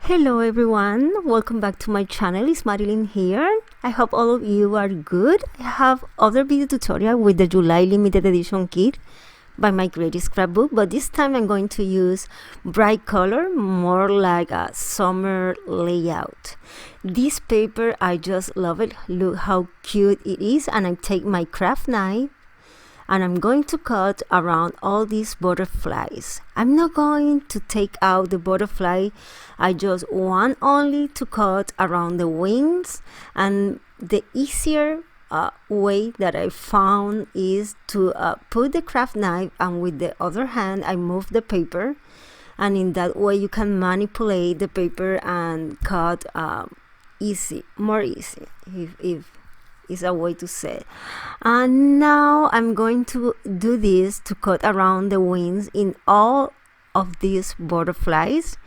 Hello everyone, welcome back to my channel. It's Marilyn here. I hope all of you are good. I have other video tutorial with the July limited edition kit by My Creative Scrapbook, but this time I'm going to use bright color, more like a summer layout. This paper, I just love it. Look how cute it is, and I take my craft knife and I'm going to cut around all these butterflies. I'm not going to take out the butterfly. I just want only to cut around the wings, and the easier way that I found is to put the craft knife, and with the other hand I move the paper, and in that way you can manipulate the paper and cut more easy, if is a way to say. And now I'm going to do this to cut around the wings in all of these butterflies.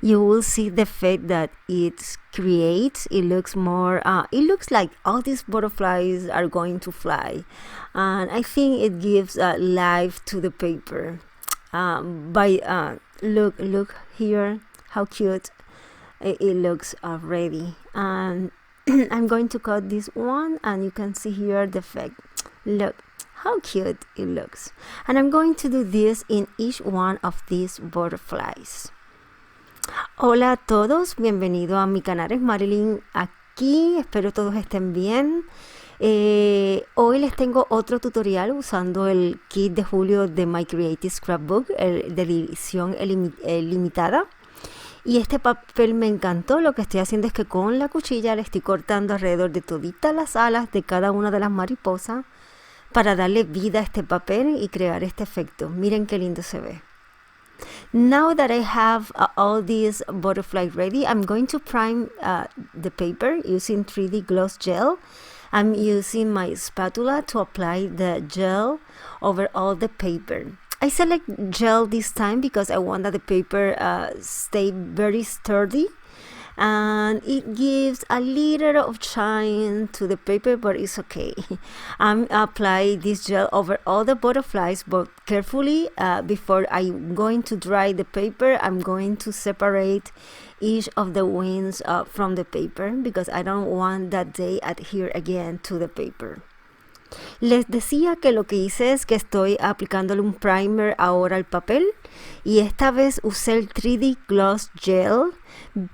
You will see the effect that it creates. It looks more it looks like all these butterflies are going to fly, and I think it gives life to the paper. Look here how cute it looks already. And I'm going to cut this one, and you can see here the effect. Look how cute it looks. And I'm going to do this in each one of these butterflies. Hola a todos, bienvenido a mi canal, es Marilyn aquí, espero todos estén bien. Hoy les tengo otro tutorial usando el kit de julio de My Creative Scrapbook, de edición limitada. Y este papel me encantó. Lo que estoy haciendo es que con la cuchilla le estoy cortando alrededor de toditas las alas de cada una de las mariposas para darle vida a este papel y crear este efecto. Miren qué lindo se ve. Now that I have all these butterflies ready, I'm going to prime the paper using 3D gloss gel. I'm using my spatula to apply the gel over all the paper. I select gel this time because I want that the paper stay very sturdy, and it gives a little of shine to the paper, but it's okay. I'm apply this gel over all the butterflies, but carefully before I'm going to dry the paper. I'm going to separate each of the wings from the paper because I don't want that they adhere again to the paper. Les decía que lo que hice es que estoy aplicándole un primer ahora al papel, y esta vez usé el 3D Gloss Gel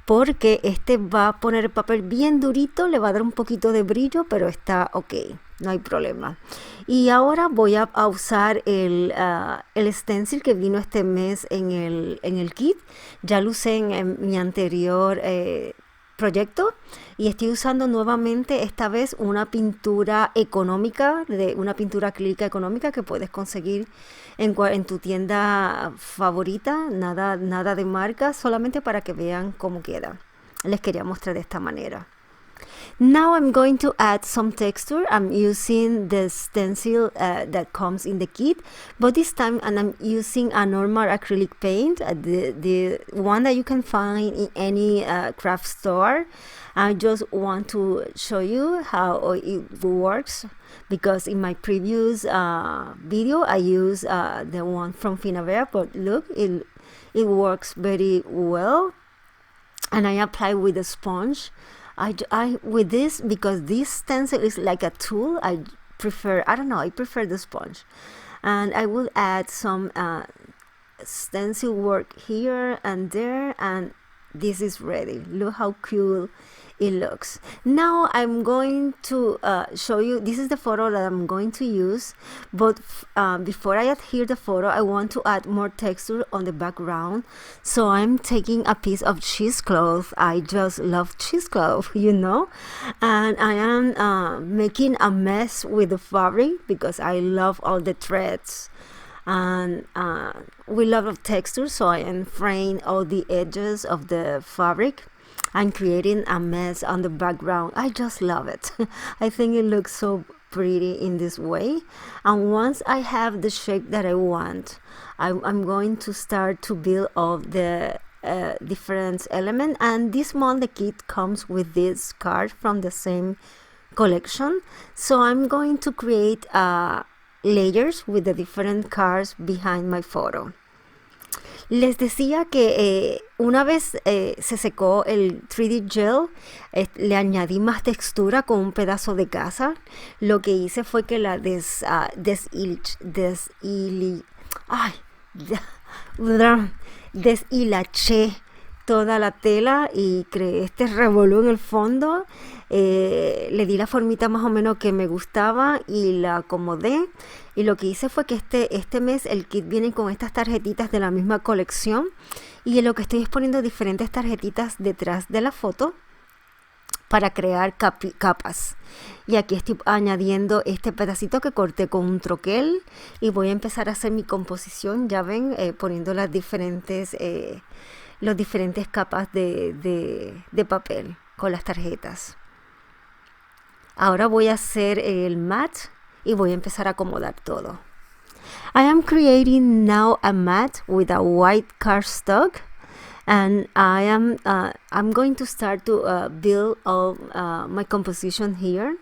porque este va a poner el papel bien durito, le va a dar un poquito de brillo, pero está ok, no hay problema. Y ahora voy a usar el stencil que vino este mes en el kit. Ya lo usé en mi anterior proyecto, y estoy usando nuevamente esta vez una pintura económica, una pintura acrílica económica que puedes conseguir en tu tienda favorita, nada de marca, solamente para que vean cómo queda. Les quería mostrar de esta manera. Now I'm going to add some texture. I'm using the stencil that comes in the kit, but this time I'm using a normal acrylic paint, the one that you can find in any craft store. I just want to show you how it works, because in my previous video I used the one from Rivera, but look, it works very well. And I apply with a sponge. I with this, because this stencil is like a tool, I prefer the sponge. And I will add some stencil work here and there, and this is ready. Look how cool it looks. Now I'm going to show you, this is the photo that I'm going to use, but before I adhere the photo, I want to add more texture on the background. So I'm taking a piece of cheesecloth. I just love cheesecloth, you know, and I am making a mess with the fabric because I love all the threads, and we love texture, so I am fraying all the edges of the fabric and creating a mess on the background. I just love it. I think it looks so pretty in this way. And once I have the shape that I want, I'm going to start to build all the different elements. And this month the kit comes with this card from the same collection, so I'm going to create layers with the different cards behind my photo. Les decía que una vez se secó el 3D gel, le añadí más textura con un pedazo de gasa. Lo que hice fue que la deshilaché toda la tela y creé este revolú en el fondo. Le di la formita más o menos que me gustaba y la acomodé. Y lo que hice fue que este mes el kit viene con estas tarjetitas de la misma colección. Y en lo que estoy es poniendo diferentes tarjetitas detrás de la foto para crear capas. Y aquí estoy añadiendo este pedacito que corté con un troquel. Y voy a empezar a hacer mi composición. Ya ven, poniendo las diferentes capas de papel con las tarjetas. Ahora voy a hacer el mat y voy a empezar a acomodar todo. I am creating now a mat with a white cardstock, and I'm going to start to build all my composition here.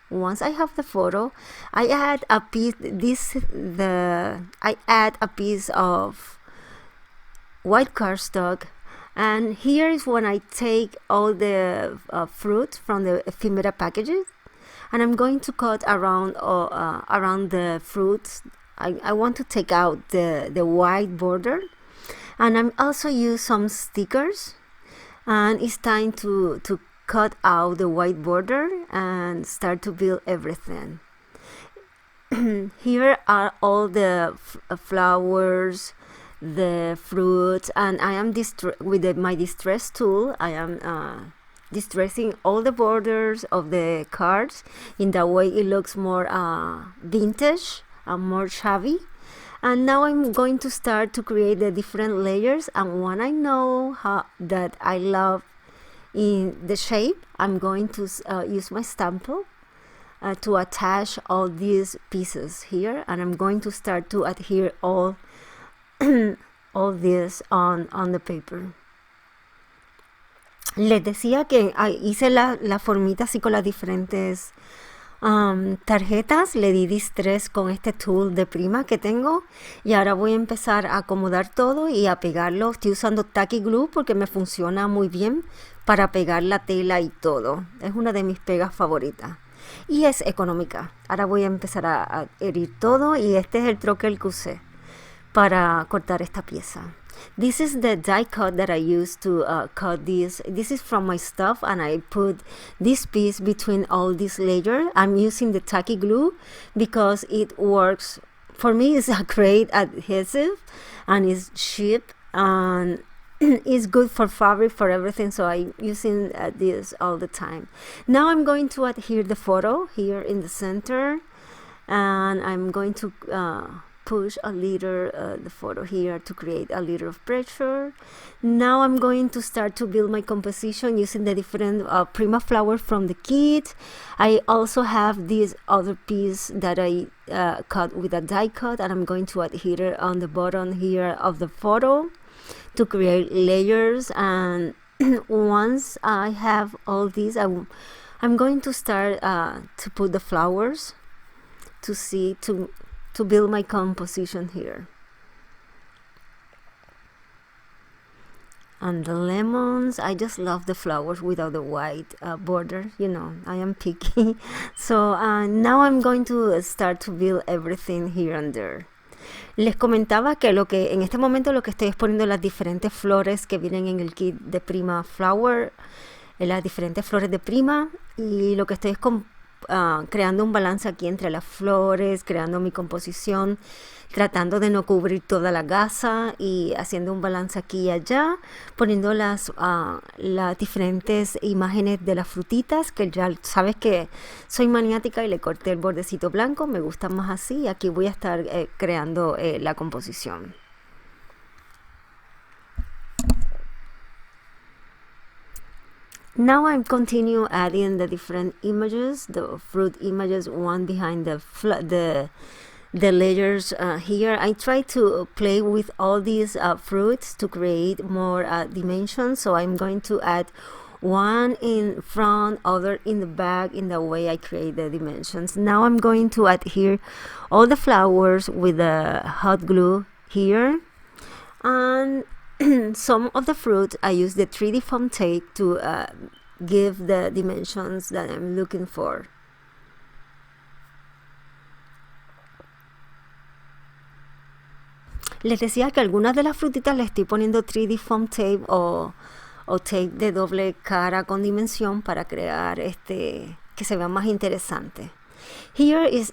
Once I have the photo, I add a piece of white cardstock, and here is when I take all the fruit from the ephemera packages, and I'm going to cut around the fruits. I want to take out the white border, and I'm also use some stickers, and it's time to cut out the white border and start to build everything. Here are all the flowers, the fruits, and I am with my distress tool. I am distressing all the borders of the cards. In that way it looks more vintage and more shabby. And now I'm going to start to create the different layers, and when I know that I love in the shape, I'm going to use my stamper to attach all these pieces here, and I'm going to start to adhere all this on the paper. Les decía que hice la formita así con las diferentes tarjetas. Le di distress con este tool de Prima que tengo, y ahora voy a empezar a acomodar todo y a pegarlo. Estoy usando tacky glue porque me funciona muy bien para pegar la tela y todo. Es una de mis pegas favoritas y es económica. Ahora voy a empezar a herir todo, y este es el troquel que usé para cortar esta pieza. This is the die cut that I used to cut this. This is from my stuff, and I put this piece between all these layers. I'm using the tacky glue because it works. For me, it's a great adhesive, and it's cheap, and it's good for fabric, for everything. So I'm using this all the time. Now I'm going to adhere the photo here in the center, and I'm going to push a little the photo here to create a little of pressure. Now I'm going to start to build my composition using the different Prima flowers from the kit. I also have this other piece that I cut with a die cut, and I'm going to adhere on the bottom here of the photo to create layers. And once I have all these, I'm going to start to put the flowers to build my composition here. And the lemons, I just love the flowers without the white border. You know, I am picky. So now I'm going to start to build everything here and there. Les comentaba que en este momento lo que estoy es poniendo las diferentes flores que vienen en el kit de Prima Flower, las diferentes flores de Prima, y lo que estoy es creando un balance aquí entre las flores, creando mi composición, tratando de no cubrir toda la gasa y haciendo un balance aquí y allá, poniendo las diferentes imágenes de las frutitas, que ya sabes que soy maniática y le corté el bordecito blanco, me gusta más así, y aquí voy a estar creando la composición. Now I'm continue adding the different images, the fruit images, one behind the layers here. I try to play with all these fruits to create more dimensions. So I'm going to add one in front, other in the back, in the way I create the dimensions. Now I'm going to adhere all the flowers with the hot glue here. And some of the fruit I use the 3D foam tape to give the dimensions that I'm looking for. Les decía que algunas de las frutitas le estoy poniendo 3D foam tape o tape de doble cara con dimensión para crear que se vea más interesante. Here is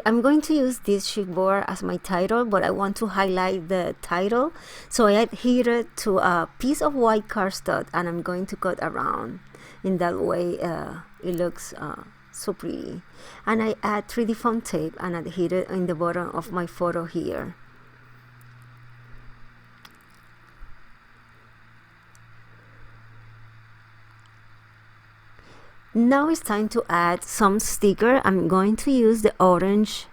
I'm going to use this chipboard as my title, but I want to highlight the title. So I adhered to a piece of white cardstock and I'm going to cut around. In that way, it looks so pretty. And I add 3D foam tape and adhere it in the bottom of my photo here. Now it's time to add some sticker. I'm going to use the oranges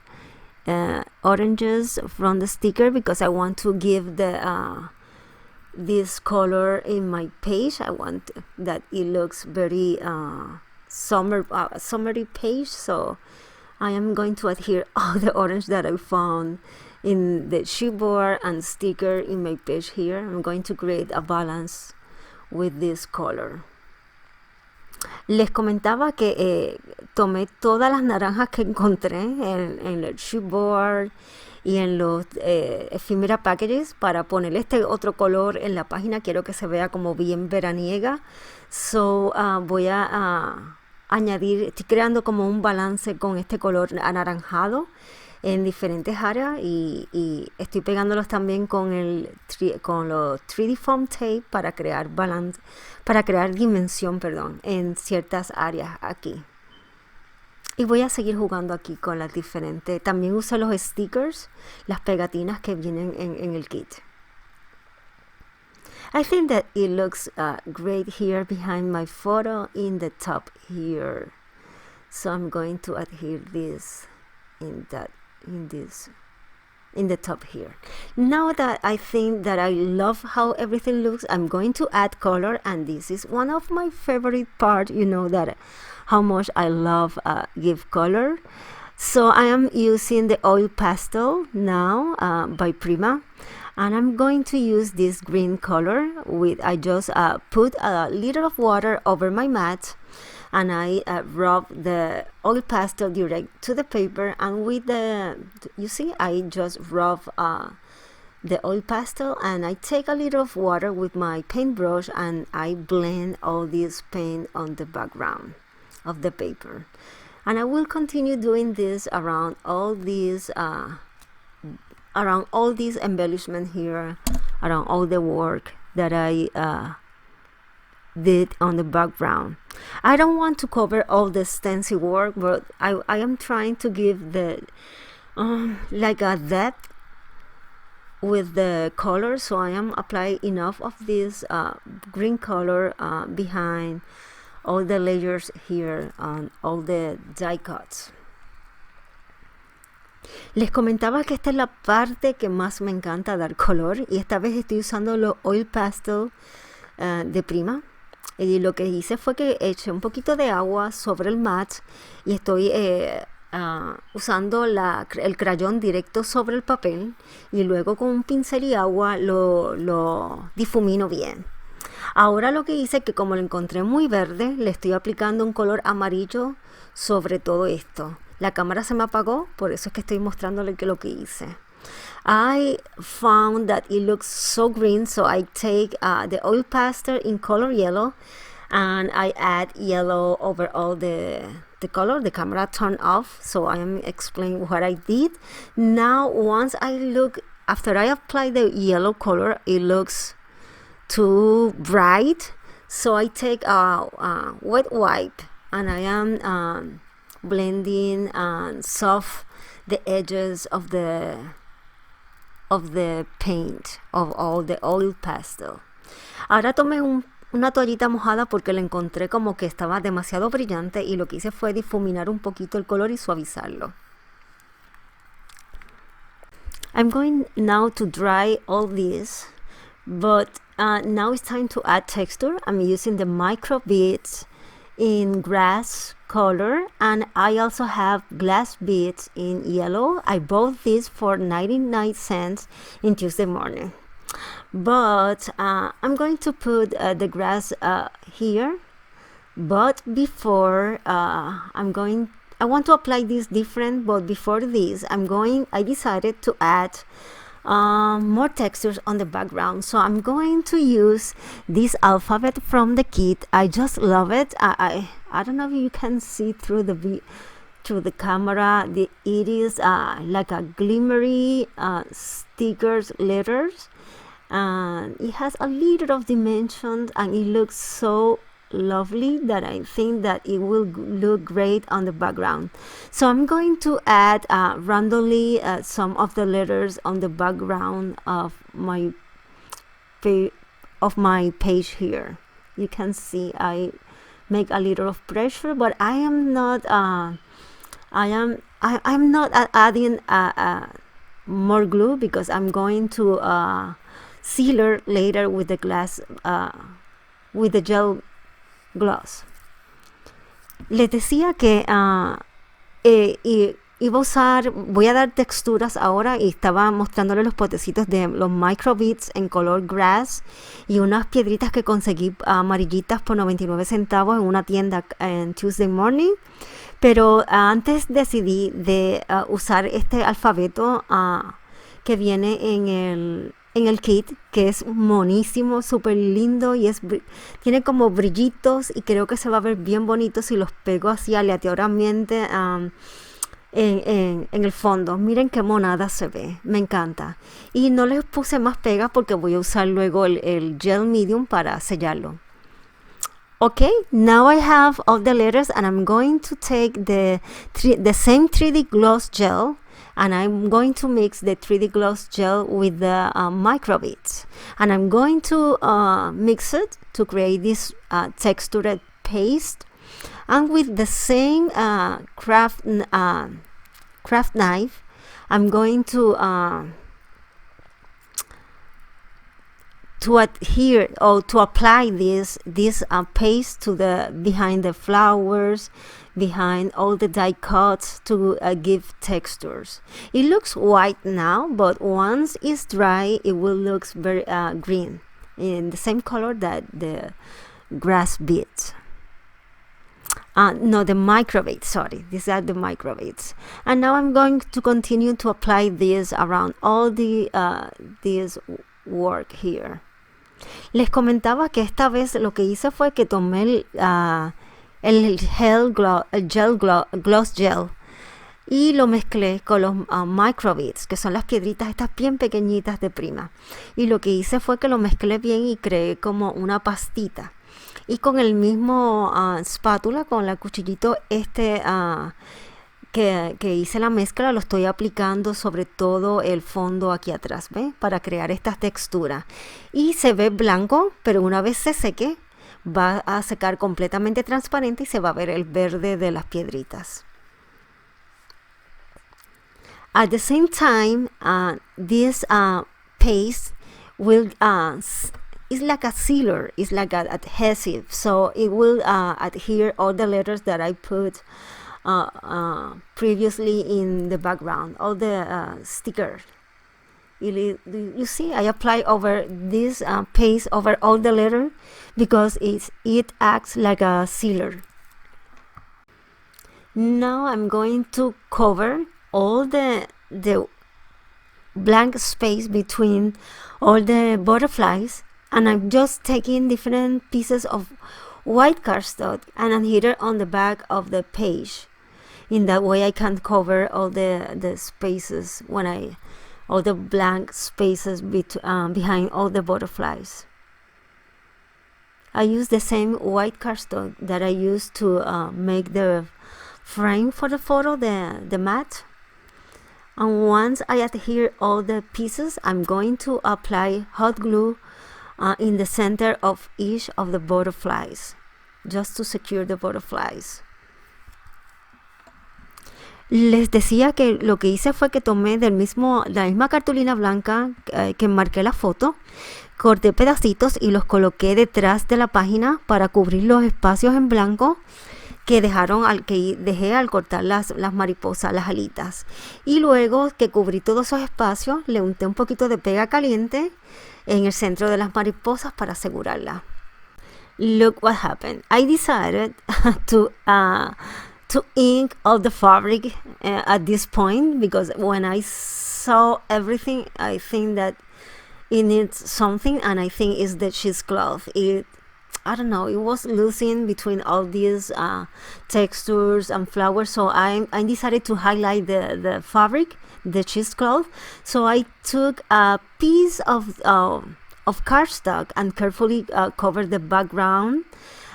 from the sticker because I want to give the this color in my page. I want that it looks very summery page, so I am going to adhere all the orange that I found in the chipboard and sticker in my page here. I'm going to create a balance with this color. Les comentaba que tomé todas las naranjas que encontré en el chipboard y en los ephemera packages para poner este otro color en la página. Quiero que se vea como bien veraniega. So voy a añadir, estoy creando como un balance con este color anaranjado en diferentes áreas y estoy pegándolos también con los 3D foam tape para crear balance, para crear dimensión, en ciertas áreas aquí. Y voy a seguir jugando aquí con las diferentes. También uso los stickers, las pegatinas que vienen en el kit. I think that it looks great here behind my photo in the top here. So I'm going to adhere this in the top here. Now that I think that I love how everything looks, I'm going to add color, and this is one of my favorite part. You know that how much I love give color. So I am using the Oil Pastel now by Prima, and I'm going to use this green color with, I just put a little of water over my mat, and I rub the Oil Pastel direct to the paper, and with the, you see, I just rub the Oil Pastel, and I take a little of water with my paintbrush and I blend all this paint on the background of the paper. And I will continue doing this around all these embellishment here, around all the work that I did on the background. I don't want to cover all the stencil work, but I am trying to give the like a depth with the color, so I am applying enough of this green color behind all the layers here on all the die cuts. Les comentaba que esta es la parte que más me encanta dar color, y esta vez estoy usando los Oil Pastel de Prima. Y lo que hice fue que eché un poquito de agua sobre el mat y estoy usando el crayón directo sobre el papel, y luego con un pincel y agua lo difumino bien. Ahora lo que hice es que, como lo encontré muy verde, le estoy aplicando un color amarillo sobre todo esto. La cámara se me apagó, por eso es que estoy mostrándole lo que hice. I found that it looks so green, so I take the Oil Pastel in color yellow, and I add yellow over all the color. The camera turned off, so I am explaining what I did. Now, after I apply the yellow color, it looks too bright, so I take a wet wipe and I am blending and soft the edges of the paint of all the Oil Pastel. Ahora tomé una toallita mojada porque la encontré como que estaba demasiado brillante, y lo que hice fue difuminar un poquito el color y suavizarlo. I'm going now to dry all this, but now it's time to add texture. I'm using the micro beads in grass color, and I also have glass beads in yellow. I bought these for 99 cents in Tuesday morning. but I'm going to put the grass here. But before I want to apply this different, but before this I decided to add more textures on the background. So I'm going to use this alphabet from the kit. I just love it. I don't know if you can see through the camera. It is like a glimmery stickers letters, and it has a little of dimensions, and it looks so lovely that I think that it will look great on the background. So I'm going to add randomly some of the letters on the background of my page here. You can see I make a little of pressure, but I'm not adding more glue, because I'm going to seal it later with the glass with the gel gloss. Les decía que voy a dar texturas ahora, y estaba mostrándole los potecitos de los microbits en color grass y unas piedritas que conseguí amarillitas por 99 centavos en una tienda en Tuesday Morning. Pero antes decidí de usar este alfabeto que viene en el kit, que es monísimo, súper lindo, y tiene como brillitos, y creo que se va a ver bien bonito si los pego así aleatoriamente en el fondo. Miren qué monada se ve, me encanta. Y no les puse más pegas porque voy a usar luego el gel medium para sellarlo. Okay, now I have all the letters, and I'm going to take the same 3D gloss gel, and I'm going to mix the 3D gloss gel with the microbits, and I'm going to mix it to create this textured paste. And with the same craft knife, I'm going to adhere or to apply this paste to behind the flowers, behind all the die cuts, to give textures. It looks white now, but once it's dry, it will look very green, in the same color that the grass bits. No, the microbeads, sorry. These are the microbeads. And now I'm going to continue to apply this around all this work here. Les comentaba que esta vez lo que hice fue que tomé el gel gloss gel y lo mezclé con los microbeads, que son las piedritas estas bien pequeñitas de Prima. Y lo que hice fue que lo mezclé bien y creé como una pastita. Y con el mismo espátula, con la cuchillito que hice la mezcla, lo estoy aplicando sobre todo el fondo aquí atrás, ¿ve? Para crear estas texturas. Y se ve blanco, pero una vez se seque, va a secar completamente transparente y se va a ver el verde de las piedritas. At the same time, this paste will it's like a sealer, it's like an adhesive, so it will adhere all the letters that I put previously in the background, all the stickers. You see, I apply over this paste over all the letters because it acts like a sealer. Now I'm going to cover all the blank space between all the butterflies, and I'm just taking different pieces of white cardstock and adhere on the back of the page. In that way I can cover all the spaces all the blank spaces behind all the butterflies. I use the same white cardstock that I used to make the frame for the photo, the mat. And once I adhere all the pieces, I'm going to apply hot glue in the center of each of the butterflies, just to secure the butterflies. Les decía que lo que hice fue que tomé la misma cartulina blanca que marqué la foto, corté pedacitos y los coloqué detrás de la página para cubrir los espacios en blanco que dejé al cortar las mariposas, las alitas. Y luego que cubrí todos esos espacios, le unté un poquito de pega caliente en el centro de las mariposas para asegurarla. Look what happened. I decided to ink all the fabric at this point, because when I saw everything, I think that it needs something, and I think it's the cheesecloth. I don't know, it was losing between all these textures and flowers, so I decided to highlight the fabric, the cheesecloth. So I took a piece of cardstock and carefully covered the background,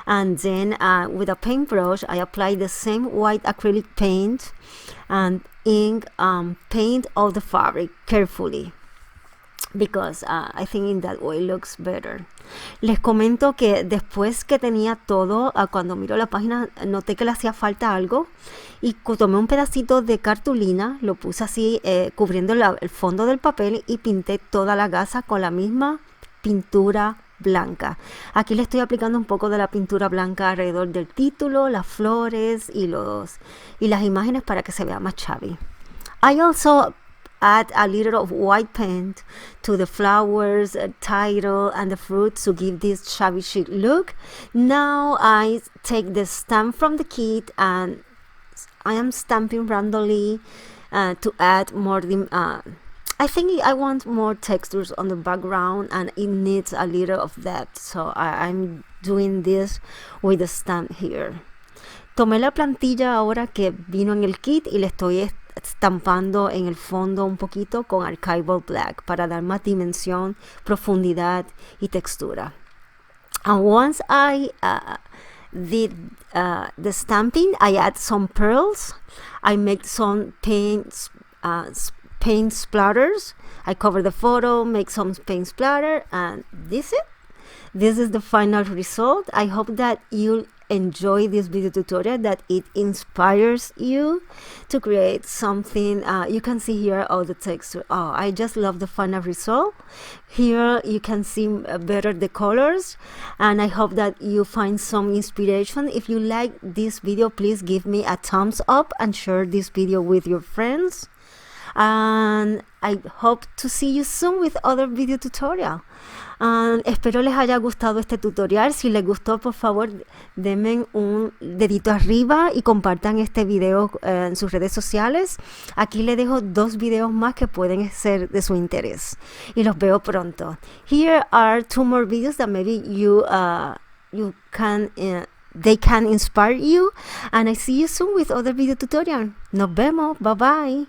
and then with a paintbrush I applied the same white acrylic paint and paint all the fabric carefully, because I think in that way looks better. Les comento que después que tenía todo, cuando miro la página noté que le hacía falta algo, y tomé un pedacito de cartulina, lo puse así cubriendo el fondo del papel, y pinté toda la gasa con la misma pintura blanca. Aquí le estoy aplicando un poco de la pintura blanca alrededor del título, las flores y las imágenes para que se vea más shabby. I also add a little of white paint to the flowers, title, and the fruits to give this shabby chic look. Now I take the stamp from the kit and I am stamping randomly to add more. I think I want more textures on the background and it needs a little of depth, so I'm doing this with the stamp here. Tomé la plantilla ahora que vino en el kit y le estoy estampando en el fondo un poquito con Archival Black para dar más dimensión, profundidad y textura. And once I did the stamping, I add some pearls. I make some paint splatters. I cover the photo, make some paint splatter, and this is the final result. I hope that you'll enjoy this video tutorial, that it inspires you to create something. You can see here all the texture. I just love the final result. Here you can see better the colors, and I hope that you find some inspiration. If you like this video, please give me a thumbs up and share this video with your friends, and I hope to see you soon with other video tutorial. Espero les haya gustado este tutorial. Si les gustó, por favor denme un dedito arriba y compartan este video en sus redes sociales. Aquí les dejo 2 videos más que pueden ser de su interés y los veo pronto. Here are 2 more videos that maybe they can inspire you, and I see you soon with other video tutorial. Nos vemos, bye bye.